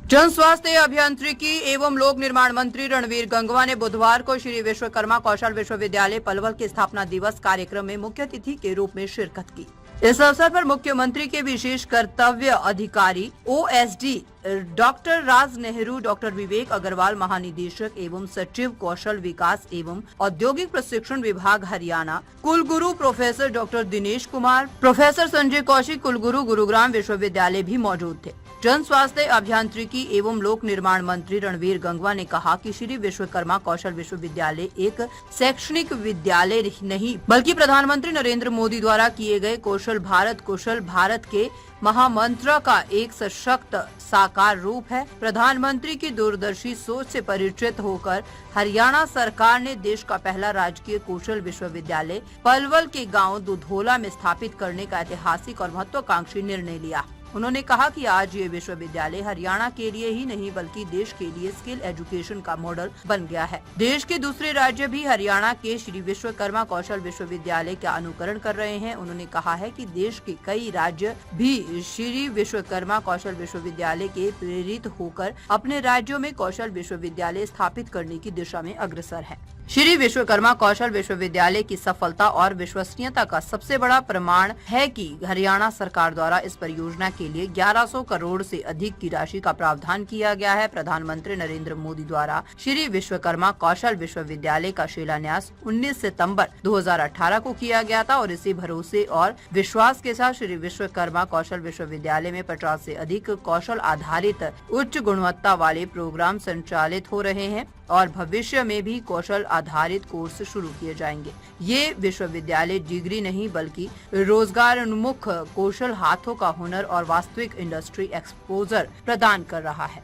जन स्वास्थ्य अभियांत्रिकी एवं लोक निर्माण मंत्री रणवीर गंगवा ने बुधवार को श्री विश्वकर्मा कौशल विश्वविद्यालय पलवल के स्थापना दिवस कार्यक्रम में मुख्य अतिथि के रूप में शिरकत की। इस अवसर पर मुख्यमंत्री के विशेष कर्तव्य अधिकारी OSD doctor Raj Nehru, doctor विवेक अग्रवाल, महानिदेशक एवं सचिव कौशल विकास एवं औद्योगिक प्रशिक्षण विभाग हरियाणा, कुलगुरु professor doctor Dinesh Kumar, professor Sanjay Kaushik, कुलगुरु गुरुग्राम विश्वविद्यालय भी मौजूद थे। जन स्वास्थ्य अभियांत्रिकी एवं लोक निर्माण मंत्री रणवीर गंगवा ने कहा कि श्री विश्वकर्मा कौशल विश्वविद्यालय एक शैक्षणिक विद्यालय नहीं बल्कि प्रधानमंत्री नरेंद्र मोदी द्वारा किए गए कुशल भारत के महामंत्र का एक सशक्त साकार रूप है। प्रधानमंत्री की दूरदर्शी सोच से परिचित होकर हरियाणा सरकार ने देश का पहला राजकीय कौशल विश्वविद्यालय पलवल के गांव दुधोला में स्थापित करने का ऐतिहासिक और महत्वाकांक्षी निर्णय लिया। उन्होंने कहा कि आज ये विश्वविद्यालय हरियाणा के लिए ही नहीं बल्कि देश के लिए स्किल एजुकेशन का मॉडल बन गया है। देश के दूसरे राज्य भी हरियाणा के श्री विश्वकर्मा कौशल विश्वविद्यालय का अनुकरण कर रहे हैं। उन्होंने कहा है कि देश के कई राज्य भी श्री विश्वकर्मा कौशल विश्वविद्यालय के प्रेरित होकर अपने राज्यों में कौशल विश्वविद्यालय स्थापित करने की दिशा में अग्रसर है। श्री विश्वकर्मा कौशल विश्वविद्यालय की सफलता और विश्वसनीयता का सबसे बड़ा प्रमाण है कि हरियाणा सरकार द्वारा इस परियोजना के लिए 1100 करोड़ से अधिक की राशि का प्रावधान किया गया है। प्रधानमंत्री नरेंद्र मोदी द्वारा श्री विश्वकर्मा कौशल विश्वविद्यालय का शिलान्यास 19 सितंबर 2018 को किया गया था और इसी भरोसे और विश्वास के साथ श्री विश्वकर्मा कौशल विश्वविद्यालय में 50 से अधिक कौशल आधारित उच्च गुणवत्ता वाले प्रोग्राम संचालित हो रहे हैं और भविष्य में भी कौशल आधारित कोर्स शुरू किए जाएंगे। ये विश्वविद्यालय डिग्री नहीं बल्कि रोजगार उन्मुख कौशल, हाथों का हुनर और वास्तविक इंडस्ट्री एक्सपोजर प्रदान कर रहा है।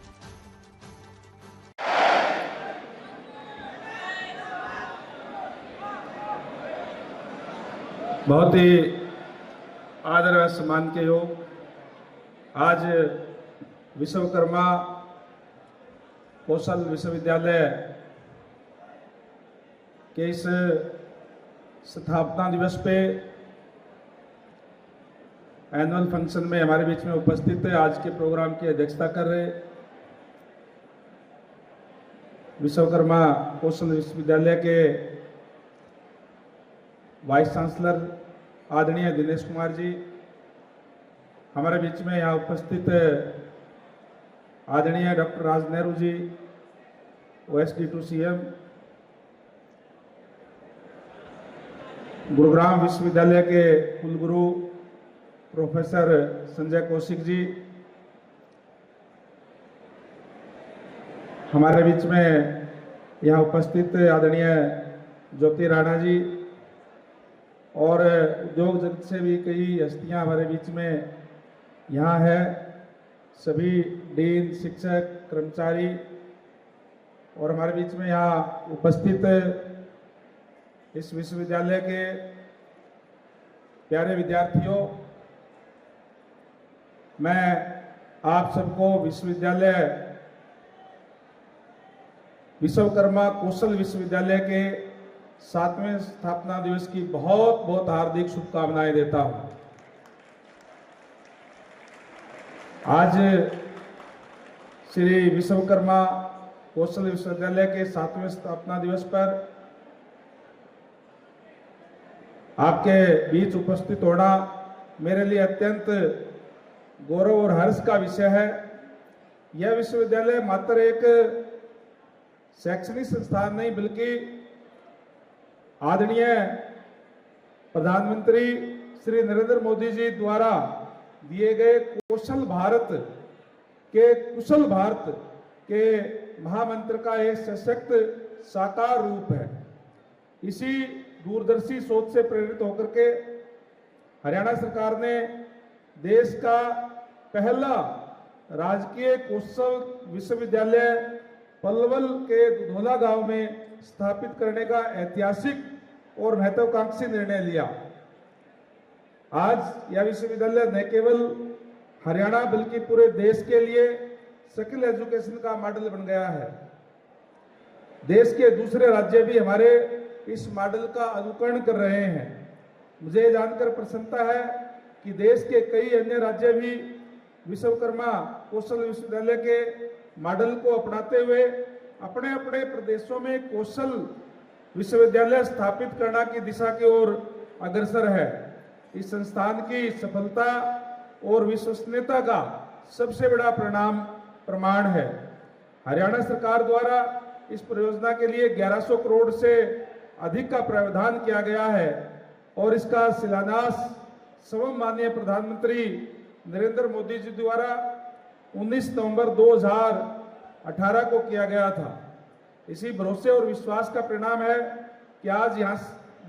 बहुत ही आदर व सम्मान के योग आज विश्वकर्मा कौशल विश्वविद्यालय के इस स्थापना दिवस पे एनुअल फंक्शन में हमारे बीच में उपस्थित है। आज के प्रोग्राम की अध्यक्षता कर रहे विश्वकर्मा कौशल विश्वविद्यालय के वाइस चांसलर आदरणीय दिनेश कुमार जी, हमारे बीच में यहाँ उपस्थित आदरणीय doctor Raj Nehru ji, OSD to CM, Gurugram विश्वविद्यालय के कुलगुरु प्रोफेसर संजय कौशिक जी, हमारे बीच में यहाँ उपस्थित आदरणीय ज्योति राणा जी और उद्योग जगत से भी कई हस्तियाँ हमारे बीच में यहाँ है। सभी डीन, शिक्षक, कर्मचारी और हमारे बीच में यहाँ उपस्थित इस विश्वविद्यालय के प्यारे विद्यार्थियों, मैं आप सबको विश्वकर्मा कौशल विश्वविद्यालय के 7वें स्थापना दिवस की बहुत बहुत हार्दिक शुभकामनाएं देता हूं। आज श्री विश्वकर्मा कौशल विश्वविद्यालय के 7वें स्थापना दिवस पर आपके बीच उपस्थित होना मेरे लिए अत्यंत गौरव और हर्ष का विषय है। यह विश्वविद्यालय मात्र एक शैक्षणिक संस्थान नहीं बल्कि आदरणीय प्रधानमंत्री श्री नरेंद्र मोदी जी द्वारा दिए गए कुशल भारत के महामंत्र का एक सशक्त साकार रूप है। इसी दूरदर्शी सोच से प्रेरित होकर के हरियाणा सरकार ने देश का पहला राजकीय कौशल विश्वविद्यालय पलवल के दुधोला गांव में स्थापित करने का ऐतिहासिक और महत्वाकांक्षी निर्णय लिया। आज यह विश्वविद्यालय न केवल हरियाणा बल्कि पूरे देश के लिए स्किल एजुकेशन का मॉडल बन गया है। देश के दूसरे राज्य भी हमारे इस मॉडल का अनुकरण कर रहे हैं। मुझे जानकर प्रसन्नता है कि देश के कई अन्य राज्य भी विश्वकर्मा कौशल विश्वविद्यालय के मॉडल को अपनाते हुए अपने अपने प्रदेशों में कौशल विश्वविद्यालय स्थापित करने की दिशा की ओर अग्रसर है। इस संस्थान की सफलता और विश्वसनीयता का सबसे बड़ा प्रमाण है। हरियाणा सरकार द्वारा इस परियोजना के लिए 1100 करोड़ से अधिक का प्रावधान किया गया है और इसका शिलान्यास स्वयं माननीय प्रधानमंत्री नरेंद्र मोदी जी द्वारा 19 नवंबर 2018 को किया गया था। इसी भरोसे और विश्वास का परिणाम है कि आज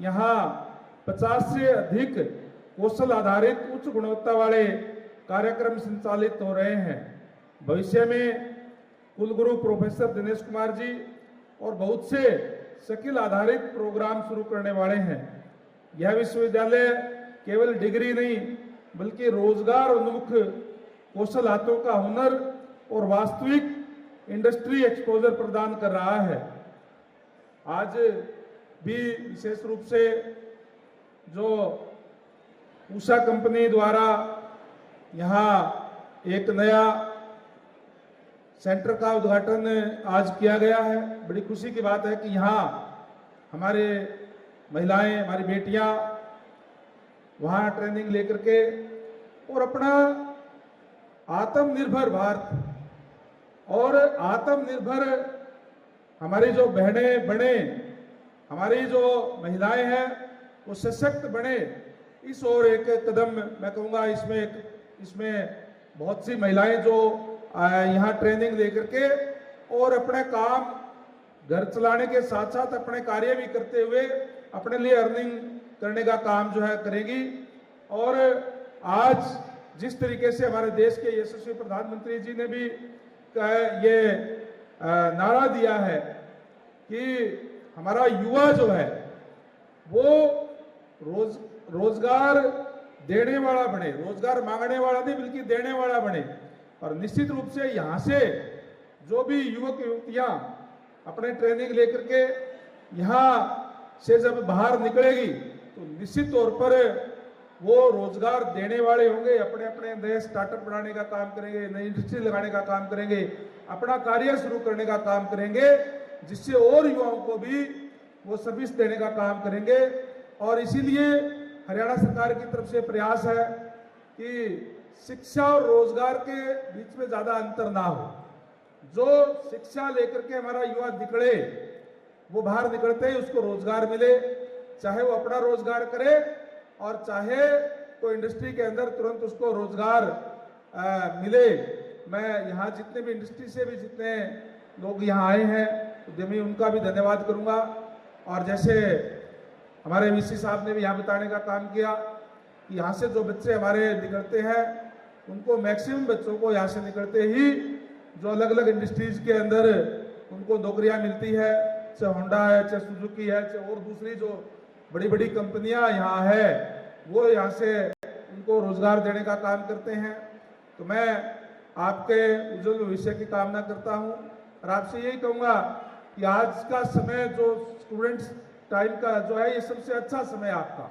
यहाँ 50 से अधिक कौशल आधारित उच्च गुणवत्ता वाले कार्यक्रम संचालित हो रहे हैं। भविष्य में कुलगुरु प्रोफेसर दिनेश कुमार जी और बहुत से स्किल आधारित प्रोग्राम शुरू करने वाले हैं। यह विश्वविद्यालय केवल डिग्री नहीं बल्कि रोजगार उन्मुख कौशल हाथों का हुनर और वास्तविक इंडस्ट्री एक्सपोजर प्रदान कर रहा है। आज भी विशेष रूप से जो उषा कंपनी द्वारा यहाँ एक नया सेंटर का उद्घाटन आज किया गया है। बड़ी खुशी की बात है कि यहाँ हमारे महिलाएं, हमारी बेटियां वहाँ ट्रेनिंग लेकर के और अपना आत्मनिर्भर भारत और आत्मनिर्भर हमारी जो बहनें बने, हमारी जो महिलाएं हैं वो सशक्त बने, इस ओर एक कदम मैं कहूँगा। इसमें बहुत सी महिलाएं जो यहाँ ट्रेनिंग लेकर के और अपने काम घर चलाने के साथ साथ अपने कार्य भी करते हुए अपने लिए अर्निंग करने का काम जो है करेगी। और आज जिस तरीके से हमारे देश के यशस्वी प्रधानमंत्री जी ने भी ये नारा दिया है कि हमारा युवा जो है वो रोजगार देने वाला बने, रोजगार मांगने वाला नहीं बल्कि देने वाला बने। और निश्चित रूप से यहाँ से जो भी युवक युवतियां अपने ट्रेनिंग लेकर के यहाँ से जब बाहर निकलेगी तो निश्चित तौर पर वो रोजगार देने वाले होंगे, अपने अपने नए स्टार्टअप बनाने का काम करेंगे, नई इंडस्ट्री लगाने का काम करेंगे, अपना कार्य शुरू करने का काम करेंगे, जिससे और युवाओं को भी वो सर्विस देने का काम करेंगे। और इसीलिए हरियाणा सरकार की तरफ से प्रयास है कि शिक्षा और रोजगार के बीच में ज्यादा अंतर ना हो। जो शिक्षा लेकर के हमारा युवा निकले वो बाहर निकलते ही उसको रोजगार मिले, चाहे वो अपना रोजगार करे और चाहे कोई इंडस्ट्री के अंदर तुरंत उसको रोजगार मिले। मैं यहाँ जितने भी इंडस्ट्री से भी जितने लोग यहाँ आए हैं उद्यमी, उनका भी धन्यवाद करूँगा। और जैसे हमारे वीसी साहब ने भी यहाँ बताने का काम किया कि यहाँ से जो बच्चे हमारे निकलते हैं उनको मैक्सिमम बच्चों को यहाँ से निकलते ही जो अलग अलग इंडस्ट्रीज के अंदर उनको नौकरियाँ मिलती है, चाहे होंडा है, चाहे सुजुकी है, चाहे और दूसरी जो बड़ी बड़ी कंपनियां यहाँ है वो यहाँ से उनको रोजगार देने का काम करते हैं। तो मैं आपके उज्जवल भविष्य की कामना करता हूँ और आपसे यही कहूँगा कि आज का समय जो स्टूडेंट्स टाइम का जो है ये सबसे अच्छा समय आपका।